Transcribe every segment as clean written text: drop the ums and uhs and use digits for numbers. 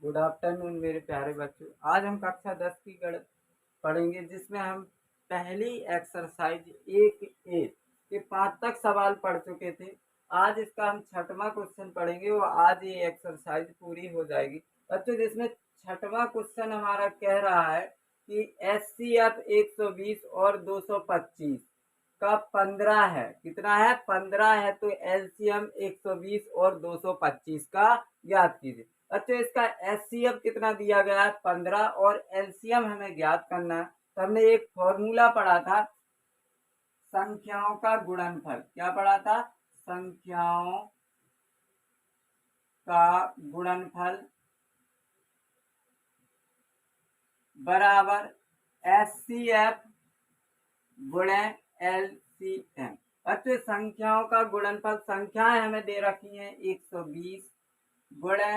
Good afternoon मेरे प्यारे बच्चों। आज हम कक्षा 10 की गणित पढ़ेंगे, जिसमें हम पहली एक्सरसाइज 1A के 5 तक सवाल पढ़ चुके थे। आज इसका हम छठवां क्वेश्चन पढ़ेंगे और आज ये एक्सरसाइज पूरी हो जाएगी बच्चों। जिसमें छठवां क्वेश्चन हमारा कह रहा है कि HCF 120 और 225 का 15 है। कितना है? 15 है। तो LCM 120 और 225 का ज्ञात कीजिए। अच्छा, इसका HCF कितना दिया गया है? 15 और LCM हमें ज्ञात करना है। तो हमने एक फॉर्मूला पढ़ा था, संख्याओं का गुणनफल। क्या पढ़ा था? संख्याओं का गुणनफल बराबर HCF गुणे LCM। अच्छा, संख्याओं का गुणनफल, संख्याएं हमें दे रखी हैं 120 गुणे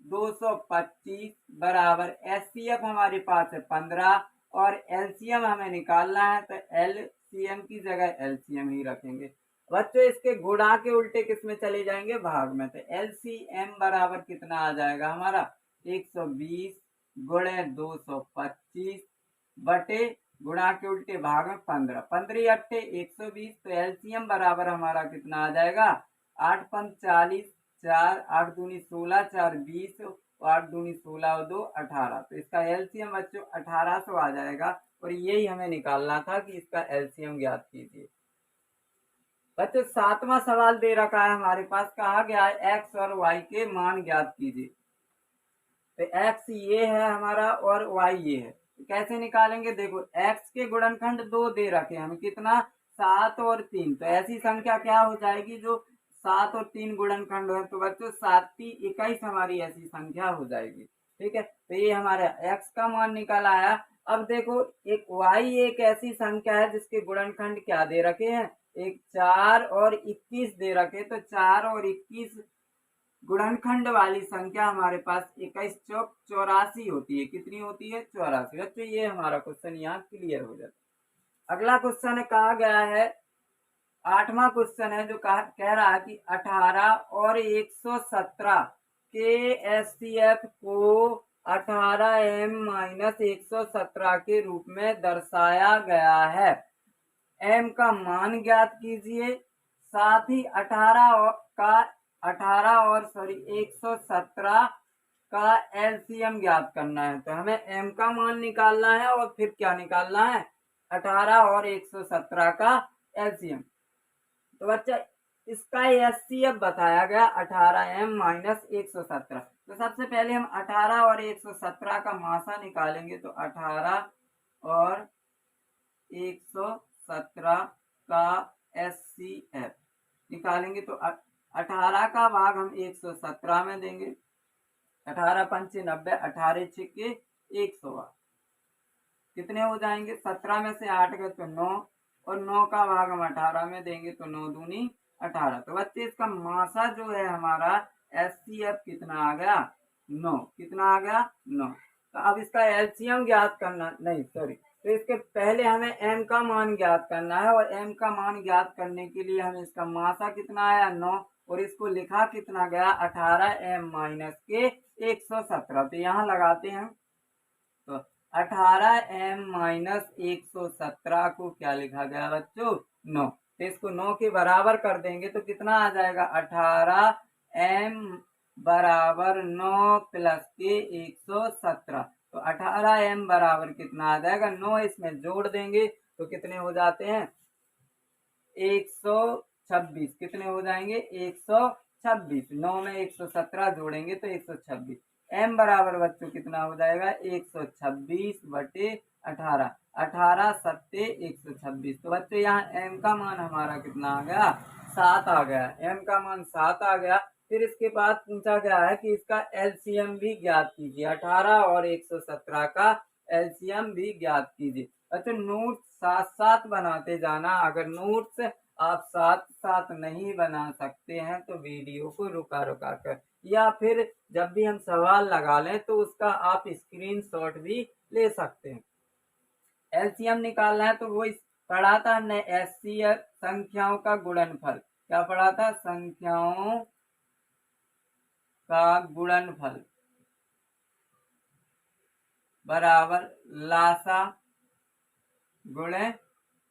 225 बराबर HCF हमारे पास है 15 और LCM हमें निकालना है, तो LCM की जगह LCM ही रखेंगे। बच्चों, इसके गुणा के उल्टे किस में चले जाएंगे? भाग में। तो LCM बराबर कितना आ जाएगा हमारा? 120 गुणे 225 बटे गुणा के उल्टे भाग में 15। 15 अट्ठे 120। तो LCM बराबर हमारा कितना आ जाएगा? 8 पंच 40, 4 8 दूनी 16, 4 20 और 8 दूनी 16 और 2 18। तो इसका LCM बच्चों 1800 आ जाएगा और यही हमें निकालना था कि इसका LCM ज्ञात कीजिए। बच्चों, सातवां सवाल दे रखा है हमारे पास, कहा गया है x और y के मान ज्ञात कीजिए। तो x ये है हमारा और y ये है। तो कैसे निकालेंगे? देखो, x के गुणनखंड 2 दे रखे हैं हमें। कितना? 7 और 3। तो ऐसी संख्या क्या हो जाएगी जो 7 और 3 गुणनखंड है? तो बच्चों 7 3 21 हमारी ऐसी संख्या हो जाएगी। ठीक है, तो ये हमारे x का मान निकल आया। अब देखो, एक y एक ऐसी संख्या है जिसके गुणनखंड क्या दे रखे हैं? एक 4 और 21 दे रखे। तो 4 और 21 गुणनखंड वाली संख्या हमारे पास 21 चौक 84 होती है। कितनी होती है? 84। बच्चों, ये हमारा क्वेश्चन यहाँ क्लियर हो जाता है। अगला क्वेश्चन है, कहा गया है, आठवां क्वेश्चन है, जो कह रहा है कि 18 और 117 के HCF को 18M माइनस 117 के रूप में दर्शाया गया है। M का मान ज्ञात कीजिए। साथ ही 117 का LCM ज्ञात करना है। तो हमें M का मान निकालना है और फिर क्या निकालना है? 18 और 117 का LCM। तो बच्चा, इसका HCF बताया गया 18M माइनस 117। तो सबसे पहले हम 18 और 117 का मासा निकालेंगे। तो 18 और 117 का HCF निकालेंगे तो 18 का भाग हम 117 में देंगे। 18 पंचे 90, 18 छिक्के 100। कितने हो जाएंगे? 17 में से 8 गए तो 9 और 9 का भाग हम 18 में देंगे तो 9 दूनी 18। तो बच्चे, इसका मासा जो है हमारा HCF कितना आ गया? 9। कितना आ गया? 9। तो अब इसका LCM ज्ञात करना, नहीं सॉरी, तो इसके पहले हमें M का मान ज्ञात करना है और M का मान ज्ञात करने के लिए हमें इसका मासा कितना आया? 9 और इसको लिखा कितना गया? 18M माइनस के 117। तो यहाँ लगाते हैं। तो 18M माइनस 117 को क्या लिखा गया बच्चों? 9। तो इसको 9 के बराबर कर देंगे तो कितना आ जाएगा? 18M बराबर 9 प्लस के 117। तो 18M बराबर कितना आ जाएगा? 9। इसमें जोड़ देंगे तो कितने हो जाते हैं? 126। कितने हो जाएंगे? 126। 9 में 117 जोड़ेंगे तो 126। M बराबर बच्चों कितना हो जाएगा? 126 बटे 18। 18 सत्ते 126। तो बच्चों, यहाँ M का मान हमारा कितना आ गया? 7 आ गया। M का मान 7 आ गया। फिर इसके बाद पूछा गया है कि इसका LCM भी ज्ञात कीजिए। 18 और 117 का LCM भी ज्ञात कीजिए। अच्छा, नोट्स साथ साथ बनाते जाना। अगर नोट्स आप साथ साथ नहीं बना सकते हैं तो वीडियो को रुका रुका कर, या फिर जब भी हम सवाल लगा लें तो उसका आप स्क्रीनशॉट भी ले सकते हैं। LCM निकालना है तो वो पढ़ा था हमने, HCF संख्याओं का गुणनफल। क्या पढ़ा था? संख्याओं का गुणनफल। बराबर लासा गुणे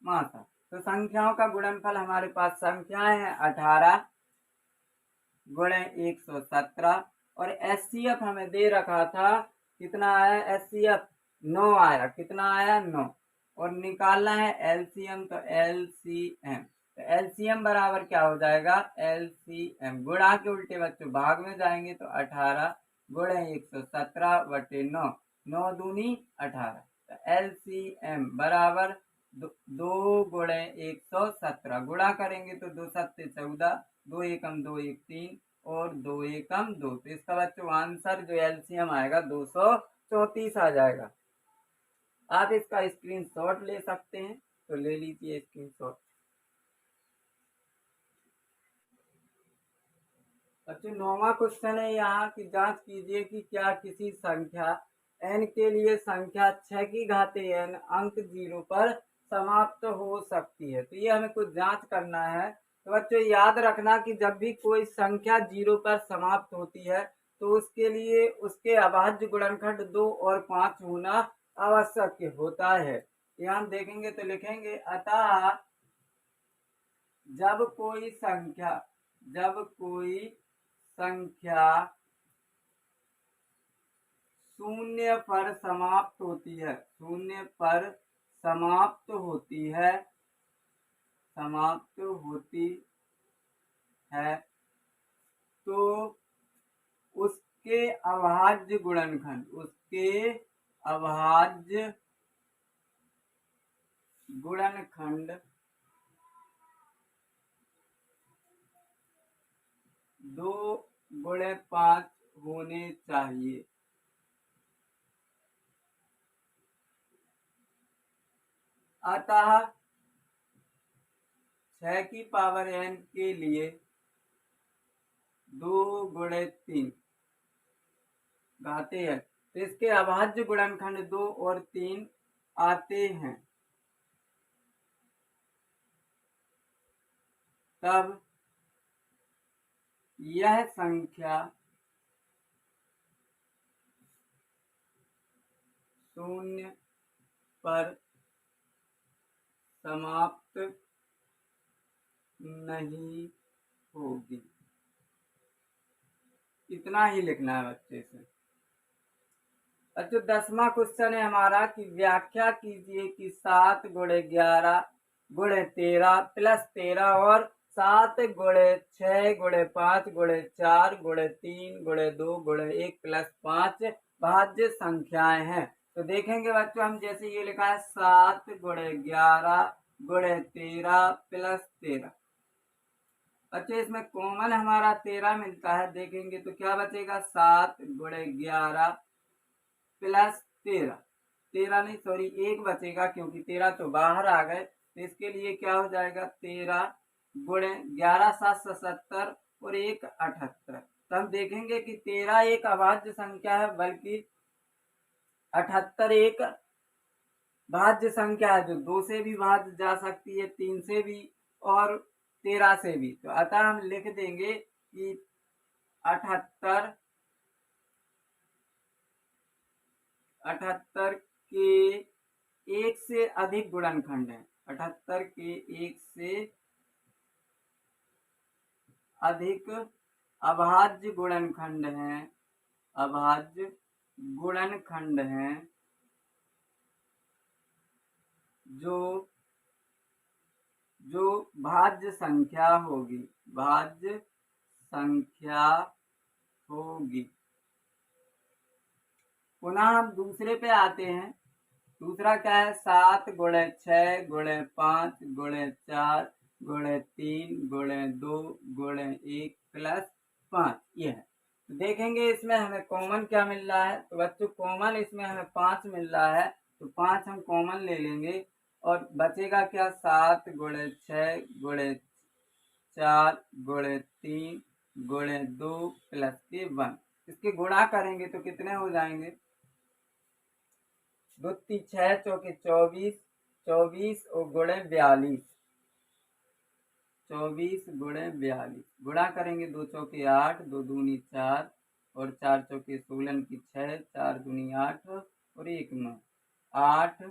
मासा। तो संख्याओं का गुणनफल हमारे पास संख्याएं हैं 18 गुणे 117 और एचसीएफ हमें दे रखा था कितना आया, एचसीएफ 9 आया, कितना आया 9। और निकालना है एलसीएम, तो एलसीएम, तो एलसीएम बराबर क्या हो जाएगा, एलसीएम गुणा के उल्टे बच्चों भाग में जाएंगे तो 18 गुणे 117 बटे 9, 9 दूनी 18, तो एलसीएम बराबर 2 गुणे 117, गुणा करेंगे तो 2 सत्ते 14, 2 एकम 2 एक 3 और 2 एकम 2, तो इसका बच्चों आंसर जो एलसीएम आएगा 234 आ जाएगा। आप इसका स्क्रीनशॉट ले सकते हैं, तो ले लीजिए स्क्रीनशॉट। अच्छा 9वां क्वेश्चन है यहाँ की जांच कीजिए कि क्या किसी संख्या n के लिए संख्या 6 की घाते n अंक 0 पर समाप्त हो सकती है। तो ये हमें कुछ जांच करना है। तो बच्चों याद रखना कि जब भी कोई संख्या 0 पर समाप्त होती है तो उसके लिए उसके अभाज्य गुणनखंड 2 और 5 होना आवश्यक होता है। यहाँ हम देखेंगे तो लिखेंगे अतः जब कोई संख्या शून्य पर समाप्त होती है, शून्य पर समाप्त होती है तो उसके अभाज्य गुणनखंड 2 गुणे 5 होने चाहिए। अतः 6 की पावर n के लिए 2 गुणे 3 घाते हैं, तो इसके अभाज्य गुणनखंड 2 और 3 आते हैं, तब यह संख्या शून्य पर समाप्त नहीं होगी। इतना ही लिखना है बच्चे से। अच्छा 10वां क्वेश्चन है हमारा कि व्याख्या कीजिए कि 7 गुणे 11 गुणे 13 प्लस 13 और 7 गुणे 6 गुणे 5 गुणे 4 गुणे 3 गुणे 2 गुणे 1 प्लस 5 भाज्य संख्याएं हैं। तो देखेंगे बच्चों हम जैसे ये लिखा है 7 गुणे 11 गुणे 13 प्लस 13। अच्छा इसमें कॉमन हमारा 13 मिलता है, देखेंगे तो क्या बचेगा 7 गुणे 11 प्लस 13, 13 नहीं सॉरी 1 बचेगा क्योंकि 13 तो बाहर आ गए, तो इसके लिए क्या हो जाएगा 13 गुणे 11 7 77 और 1 78। तो हम देखेंगे कि 13 एक अभाज्य संख्या है, बल्कि 78 एक भाज्य संख्या है जो 2 से भी भाज्य जा सकती है, 3 से भी और 13 से भी। तो अतः हम लिख देंगे कि 78 के एक से अधिक गुणनखंड है, 78 के एक से अधिक अभाज्य गुणनखंड हैं, जो भाज्य संख्या होगी। पुनः हम दूसरे पे आते हैं। दूसरा क्या है 7 गुणे 6 गुणे 5 गुणे 4 गुणे 3 गुणे 2 गुणे 1 प्लस 5 ये है। तो देखेंगे इसमें हमें कॉमन क्या मिल रहा है, तो बच्चों कॉमन इसमें हमें 5 मिल रहा है, तो 5 हम कॉमन ले लेंगे और बचेगा क्या 7 गुणे 6 गुणे 4 गुणे 3 गुणे 2 प्लस के 1। इसके गुणा करेंगे तो कितने हो जाएंगे, 2 6 चौके 24, 24 और गुणे 42, 24 गुणे 42 गुणा करेंगे 2 चौके 8, 2 दूनी 4 और 4 चौके 16 की 6, 4 दूनी 8 और 1 9, 8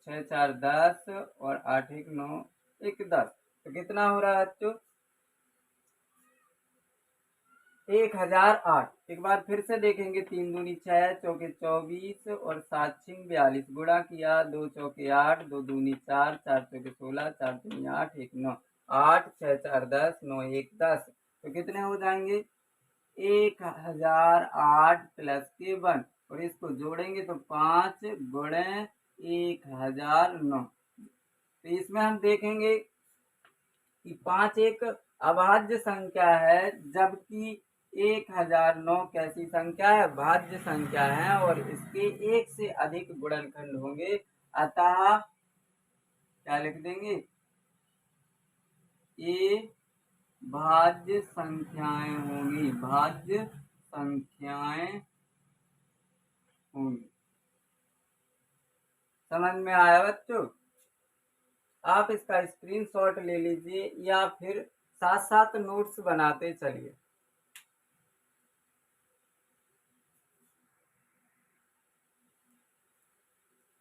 6 4 10 और 8 1 9 1 10। तो कितना हो रहा है बच्चों? 1008। एक बार फिर से देखेंगे, 3 दूनी 6, चौके 24 और 7 छिंग 42, गुणा किया 2 चौके 8, 2 दूनी 4, 4 चौके 16, 4 दूनी 8, 1 9, 8 6 4 10, 9 1 10। तो कितने हो जाएंगे? 1008 प्लस के 1, और इसको जोड़ेंगे तो 5 गुणे 1009। तो इसमें हम देखेंगे कि 5 एक अभाज्य संख्या है, जबकि 1009 कैसी संख्या है? भाज्य संख्या है, और इसके एक से अधिक गुणनखंड होंगे। अतः क्या लिख देंगे? ये भाज्य संख्याएं होंगी, भाज्य संख्याएं होंगी। समझ में आया बच्चों? आप इसका स्क्रीनशॉट ले लीजिए या फिर साथ साथ नोट्स बनाते चलिए।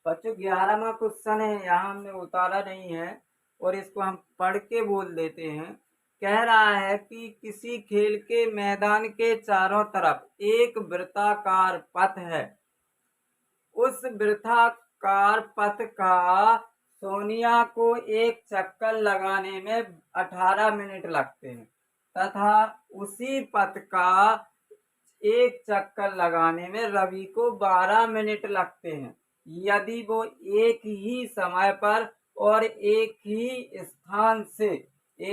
बच्चों 11वां क्वेश्चन है, यहाँ हमने उतारा नहीं है और इसको हम पढ़ के बोल देते हैं। कह रहा है कि किसी खेल के मैदान के चारों तरफ एक वृत्ताकार पथ है। उस वृत्ताकार पथ का सोनिया को एक चक्कर लगाने में 18 मिनट लगते हैं, तथा उसी पथ का एक चक्कर लगाने में रवि को 12 मिनट लगते हैं। यदि वो एक ही समय पर और एक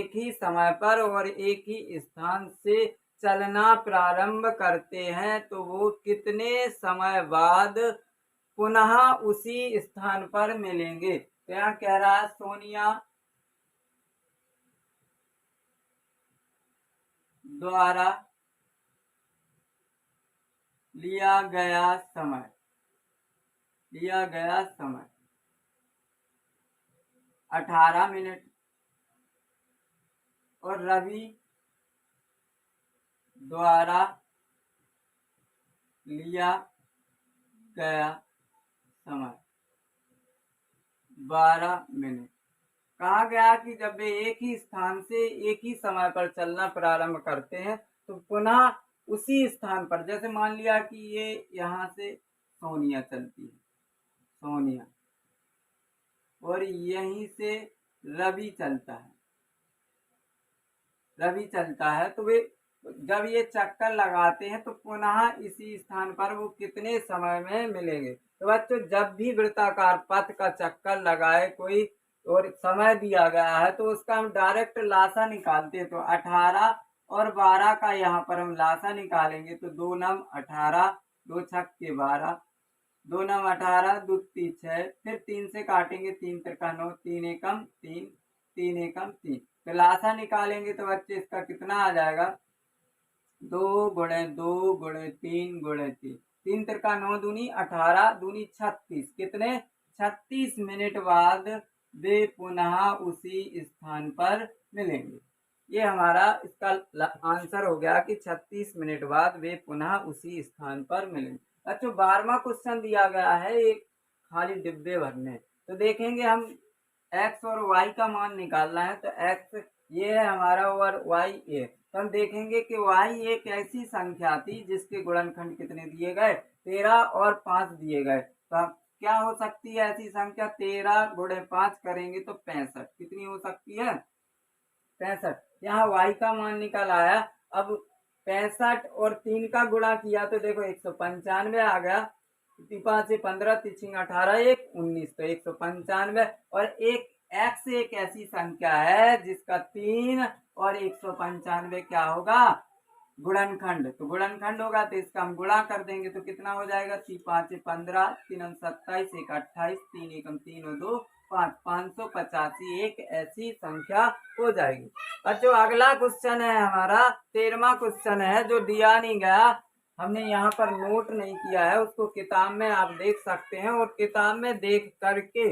ही समय पर और एक ही स्थान से चलना प्रारंभ करते हैं तो वो कितने समय बाद पुनः उसी स्थान पर मिलेंगे? तो यहाँ कह रहा है सोनिया द्वारा लिया गया समय 18 मिनट और रवि द्वारा लिया गया समय 12 मिनट। कहा गया कि जब वे एक ही स्थान से एक ही समय पर चलना प्रारंभ करते हैं तो पुनः उसी स्थान पर, जैसे मान लिया कि ये यहाँ से सोनिया चलती है, सोनिया, और यहीं से रवि चलता है, तो वे जब ये चक्कर लगाते हैं तो पुनः इसी स्थान पर वो कितने समय में मिलेंगे? तो बच्चों जब भी वृत्ताकार पथ का चक्कर लगाए कोई और समय दिया गया है तो उसका हम डायरेक्ट लासा निकालते हैं। तो 18 और 12 का यहाँ पर हम लासा निकालेंगे तो 2 नम 18, 2 छक्के 12, 2 नम 18, 2 तीन 6, फिर 3 से काटेंगे, 3 त्रिका 9, 3 एकम 3, 3 एकम 3। तो लासा निकालेंगे तो बच्चे इसका कितना आ जाएगा? 2 गुणे 2 गुणे 3 गुणे 3, 3 त्रिका 9 दूनी 18, दूनी 36, कितने? 36 मिनट बाद वे पुनः उसी स्थान पर मिलेंगे। ये हमारा इसका आंसर हो गया कि 36 मिनट बाद वे पुनः उसी स्थान पर मिलेंगे। अच्छा 12वां क्वेश्चन दिया गया है एक खाली डिब्बे भरने। तो देखेंगे हम x और y का मान निकालना है। तो x ये है हमारा और y ये। तो हम देखेंगे कि y एक ऐसी संख्या थी जिसके गुणनखंड कितने दिए गए? 13 और 5 दिए गए। तो हम क्या हो सकती है ऐसी संख्या? 13 गुणे 5 करेंगे तो 65। कितनी हो सकती है? 65। यहाँ y का मान निकल आया। अब 65 और 3 का गुणा किया तो देखो 195 आ गया। 5 से 15, 3 18, 1 19, तो 195। और एक x एक ऐसी संख्या है जिसका 3 और 195 क्या होगा? गुणनखंड। तो गुणनखंड होगा तो इसका हम गुणा कर देंगे तो कितना हो जाएगा? 5 से 15, 3 27, 1 28, 3 एकम 3 और 2 5, 585 एक ऐसी संख्या हो जाएगी। बच्चों अगला क्वेश्चन है हमारा 13वां क्वेश्चन है जो दिया नहीं गया, हमने यहाँ पर नोट नहीं किया है, उसको किताब में आप देख सकते हैं। और किताब में देख करके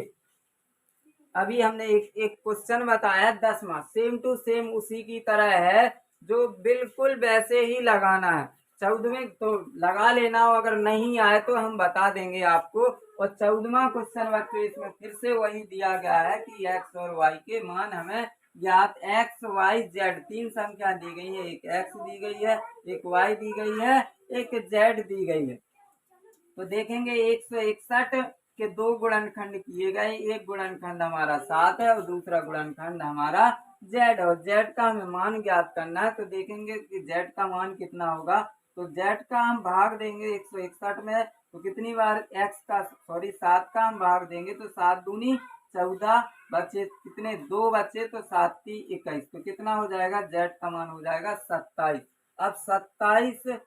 अभी हमने एक क्वेश्चन बताया 10वां, सेम टू सेम उसी की तरह है, जो बिल्कुल वैसे ही लगाना है। 14वें तो लगा लेना, अगर नहीं आए तो हम बता देंगे आपको। और 14वां क्वेश्चन बच्चों इसमें फिर से वही दिया गया है कि एक्स और वाई के मान हमें ज्ञात। एक्स वाई जेड 3 संख्या दी गई है, एक एक्स दी गई है, एक वाई दी गई है, एक जेड दी गई है। तो देखेंगे 161 के 2 गुणनखंड किए गए, एक गुणनखंड हमारा 7 है और दूसरा गुणनखंड हमारा जेड, और जेड का हमें मान ज्ञात करना है। तो देखेंगे कि जेड का मान कितना होगा। तो जेड का हम भाग देंगे 161 में, तो कितनी बार एक्स का 7 का हम भाग देंगे तो 7 दूनी 14 बचे, कितने 2 बचे, तो 7 × 21, तो कितना हो जाएगा, जेड का मान हो जाएगा 27। अब 27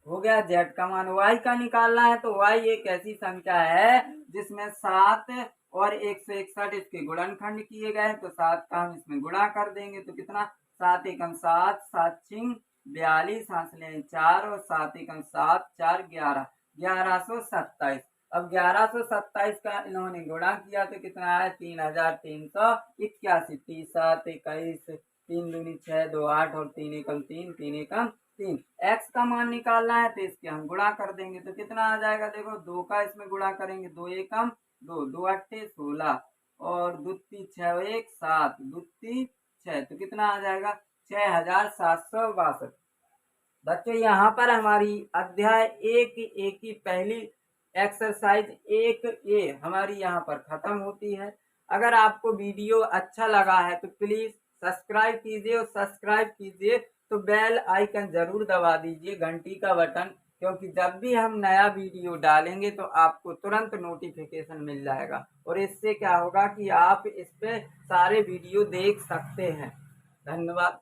हो गया जेड का मान। वाई का निकालना है, तो वाई एक ऐसी संख्या है जिसमें 7 और 161 इसके गुणनखंड किए गए हैं, तो 7 का हम इसमें गुणा कर देंगे तो कितना, 7 एकम 7, 7 छिंग 42, हाथ ले 4 और 7 एकम 7, 4 11, 1127। अब 1127 का इन्होंने गुणा किया तो कितना है, 3381। 30 7 21, 3 दूनी 6, 2 8 और 3 एकम 3, 3 एकम 3। एक्स का मान निकालना है तो इसके हम गुणा कर देंगे तो कितना आ जाएगा, देखो 2 का इसमें गुणा करेंगे, 2 एकम 2, 2 अट्ठे 16 और दुत्ती 6 1 7, दुत्ती 6, तो कितना आ जाएगा 6762। बच्चों यहाँ पर हमारी अध्याय 1A की पहली एक्सरसाइज 1A हमारी यहाँ पर खत्म होती है। अगर आपको वीडियो अच्छा लगा है तो प्लीज सब्सक्राइब कीजिए, और सब्सक्राइब कीजिए तो बेल आइकन जरूर दबा दीजिए, घंटी का बटन, क्योंकि जब भी हम नया वीडियो डालेंगे तो आपको तुरंत नोटिफिकेशन मिल जाएगा, और इससे क्या होगा कि आप इस पे सारे वीडियो देख सकते हैं। धन्यवाद।